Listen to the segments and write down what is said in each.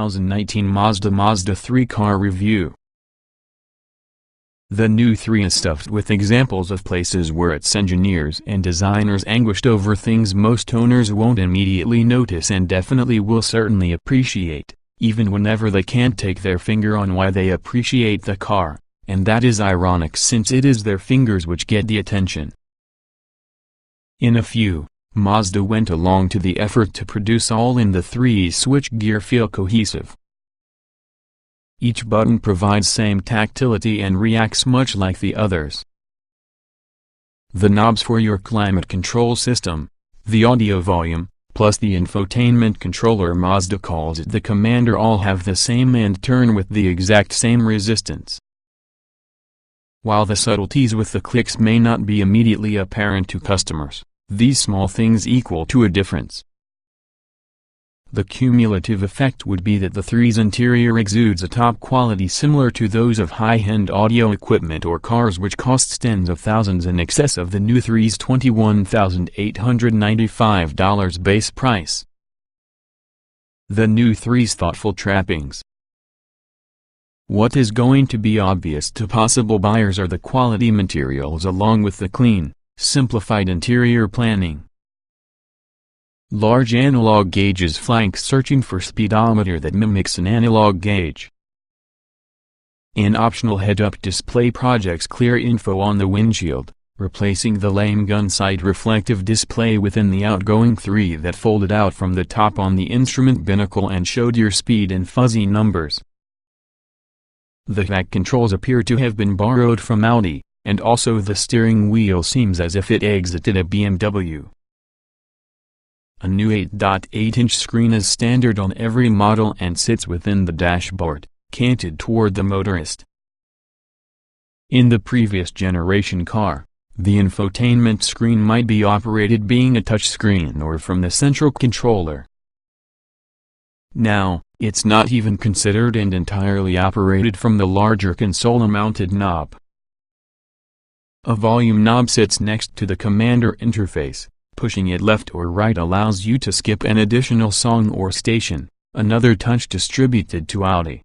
2019 Mazda 3 car review. The new 3 is stuffed with examples of places where its engineers and designers anguished over things most owners won't immediately notice and definitely will certainly appreciate, even whenever they can't take their finger on why they appreciate the car, and that is ironic since it is their fingers which get the attention. In a few, Mazda went along to the effort to produce all in the 3's switchgear feel cohesive. Each button provides same tactility and reacts much like the others. The knobs for your climate control system, the audio volume, plus the infotainment controller Mazda calls it the Commander all have the same and turn with the exact same resistance. While the subtleties with the clicks may not be immediately apparent to customers, these small things equal to a difference. The cumulative effect would be that the 3's interior exudes a top quality similar to those of high-end audio equipment or cars which costs tens of thousands in excess of the new 3's $21,895 base price. The new 3's thoughtful trappings. What is going to be obvious to possible buyers are the quality materials along with the clean, simplified interior planning. Large analog gauges flank searching for speedometer that mimics an analog gauge. An optional head-up display projects clear info on the windshield, replacing the lame gun sight reflective display within the outgoing 3 that folded out from the top on the instrument binnacle and showed your speed in fuzzy numbers. The back controls appear to have been borrowed from Audi, and also the steering wheel seems as if it exited a BMW. A new 8.8-inch screen is standard on every model and sits within the dashboard, canted toward the motorist. In the previous generation car, the infotainment screen might be operated being a touchscreen or from the central controller. Now, it's not even considered and entirely operated from the larger console-mounted knob. A volume knob sits next to the Commander interface. Pushing it left or right allows you to skip an additional song or station, another touch distributed to Audi.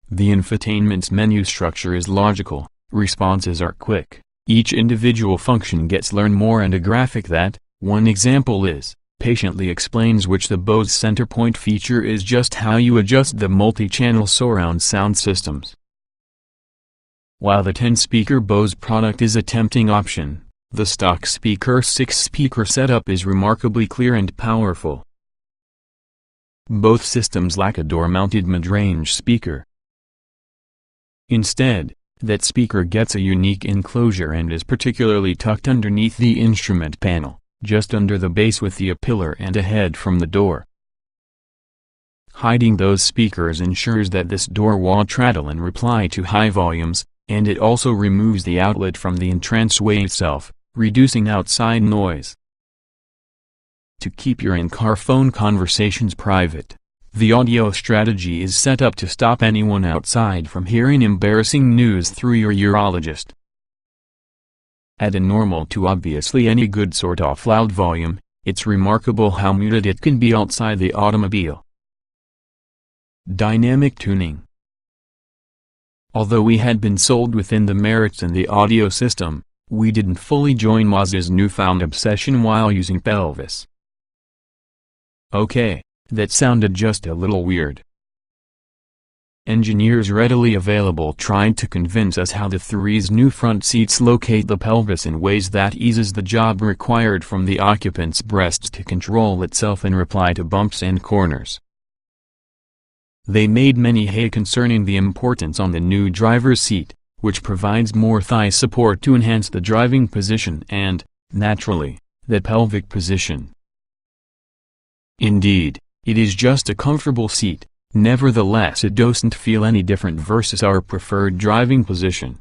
The infotainment's menu structure is logical, responses are quick, each individual function gets learn more and a graphic that, one example is, patiently explains which the Bose Centerpoint feature is just how you adjust the multi-channel surround sound systems. While the 10-speaker Bose product is a tempting option, the stock speaker 6-speaker setup is remarkably clear and powerful. Both systems lack a door-mounted mid-range speaker. Instead, that speaker gets a unique enclosure and is particularly tucked underneath the instrument panel, just under the base with the pillar and a head from the door. Hiding those speakers ensures that this door won't rattle in reply to high volumes, and it also removes the outlet from the entranceway itself, reducing outside noise. To keep your in-car phone conversations private, the audio strategy is set up to stop anyone outside from hearing embarrassing news through your urologist. At a normal to obviously any good sort of loud volume, it's remarkable how muted it can be outside the automobile. Dynamic tuning. Although we had been sold within the merits in the audio system, we didn't fully join Mazda's newfound obsession while using pelvis. Okay, that sounded just a little weird. Engineers readily available tried to convince us how the 3's new front seats locate the pelvis in ways that eases the job required from the occupant's breasts to control itself in reply to bumps and corners. They made many hay concerning the importance on the new driver's seat, which provides more thigh support to enhance the driving position and, naturally, the pelvic position. Indeed, it is just a comfortable seat, nevertheless it doesn't feel any different versus our preferred driving position.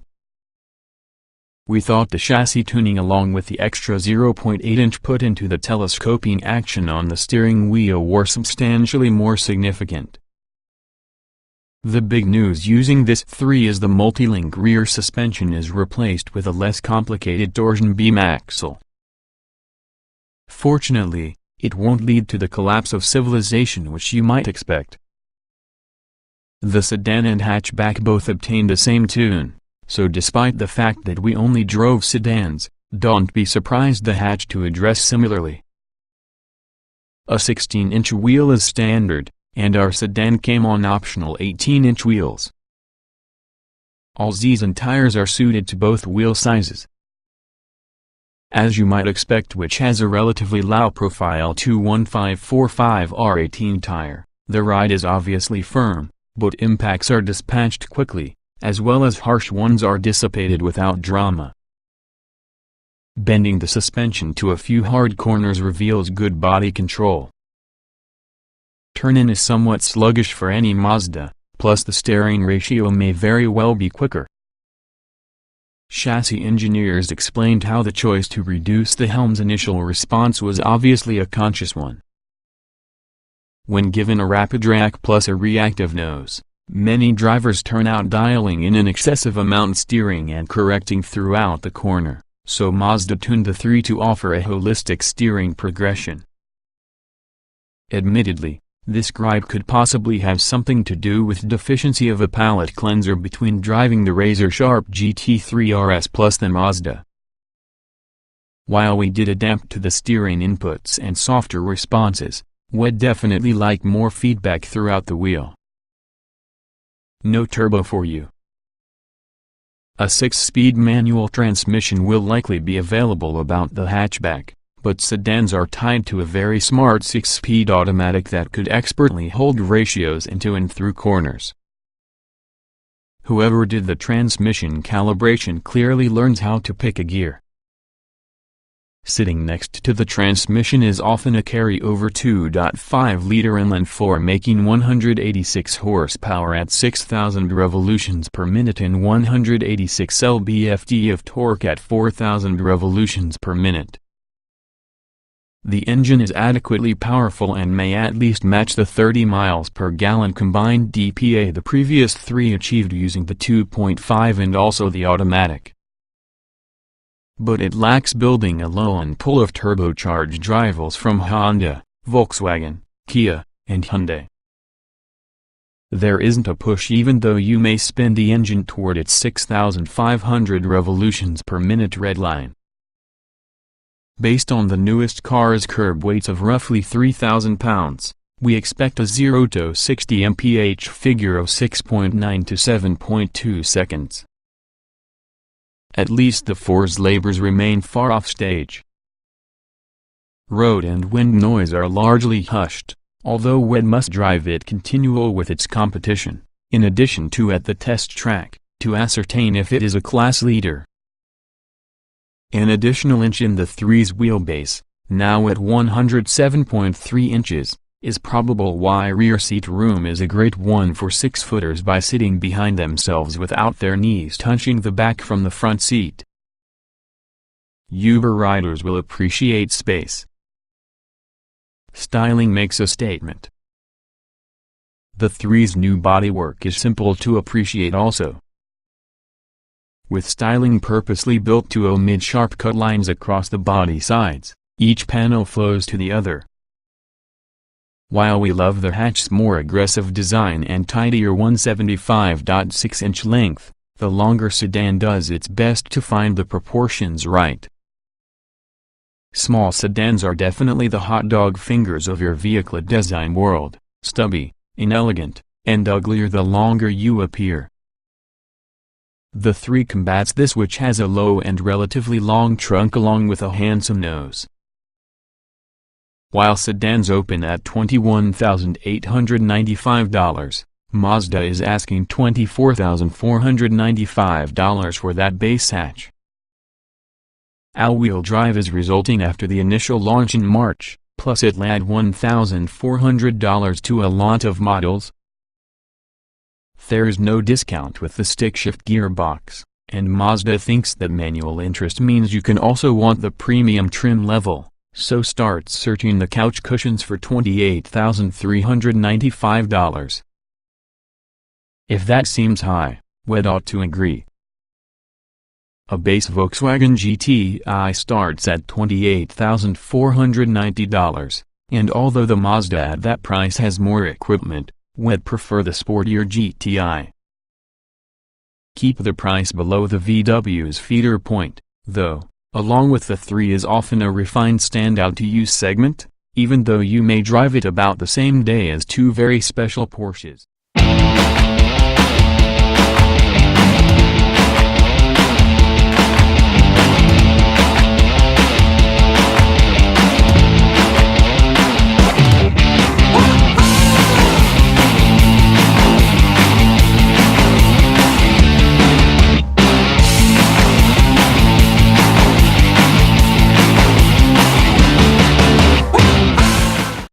We thought the chassis tuning along with the extra 0.8-inch put into the telescoping action on the steering wheel were substantially more significant. The big news using this 3 is the multi-link rear suspension is replaced with a less complicated torsion beam axle. Fortunately, it won't lead to the collapse of civilization which you might expect. The sedan and hatchback both obtained the same tune, so despite the fact that we only drove sedans, don't be surprised the hatch to address similarly. A 16-inch wheel is standard, and our sedan came on optional 18-inch wheels. All season tires are suited to both wheel sizes. As you might expect, which has a relatively low profile 215/45 R18 tire, the ride is obviously firm, but impacts are dispatched quickly, as well as harsh ones are dissipated without drama. Bending the suspension to a few hard corners reveals good body control. Turn-in is somewhat sluggish for any Mazda, plus the steering ratio may very well be quicker. Chassis engineers explained how the choice to reduce the helm's initial response was obviously a conscious one. When given a rapid rack plus a reactive nose, many drivers turn out dialing in an excessive amount steering and correcting throughout the corner, so Mazda tuned the 3 to offer a holistic steering progression. Admittedly, this gripe could possibly have something to do with deficiency of a palate cleanser between driving the razor-sharp GT3 RS plus the Mazda. While we did adapt to the steering inputs and softer responses, we'd definitely like more feedback throughout the wheel. No turbo for you. A 6-speed manual transmission will likely be available about the hatchback, but sedans are tied to a very smart 6-speed automatic that could expertly hold ratios into and through corners. Whoever did the transmission calibration clearly learns how to pick a gear. Sitting next to the transmission is often a carry-over 2.5-liter inline-4 making 186 horsepower at 6,000 revolutions per minute and 186 lb-ft of torque at 4,000 revolutions per minute. The engine is adequately powerful and may at least match the 30 miles per gallon combined DPA the previous 3 achieved using the 2.5 and also the automatic. But it lacks building a low and pull of turbocharged rivals from Honda, Volkswagen, Kia, and Hyundai. There isn't a push even though you may spin the engine toward its 6,500 revolutions per minute redline. Based on the newest car's curb weights of roughly 3,000 pounds, we expect a 0 to 60 mph figure of 6.9 to 7.2 seconds. At least the For's labors remain far off stage. Road and wind noise are largely hushed, although we must drive it continual with its competition, in addition to at the test track, to ascertain if it is a class leader. An additional inch in the 3's wheelbase, now at 107.3 inches, is probable why rear seat room is a great one for 6-footers by sitting behind themselves without their knees touching the back from the front seat. Uber riders will appreciate space. Styling makes a statement. The 3's new bodywork is simple to appreciate also. With styling purposely built to omit sharp cut lines across the body sides, each panel flows to the other. While we love the hatch's more aggressive design and tidier 175.6-inch length, the longer sedan does its best to find the proportions right. Small sedans are definitely the hot dog fingers of your vehicle design world, stubby, inelegant, and uglier the longer you appear. The 3 combats this, which has a low and relatively long trunk along with a handsome nose. While sedans open at $21,895, Mazda is asking $24,495 for that base hatch. All-wheel drive is resulting after the initial launch in March, plus it'll add $1,400 to a lot of models. There's no discount with the stick-shift gearbox, and Mazda thinks that manual interest means you can also want the premium trim level. So start searching the couch cushions for $28,395. If that seems high, we'd ought to agree. A base Volkswagen GTI starts at $28,490. And although the Mazda at that price has more equipment, we'd prefer the sportier GTI. Keep the price below the VW's feeder point, though, along with the 3 is often a refined standout-to-use segment, even though you may drive it about the same day as 2 very special Porsches.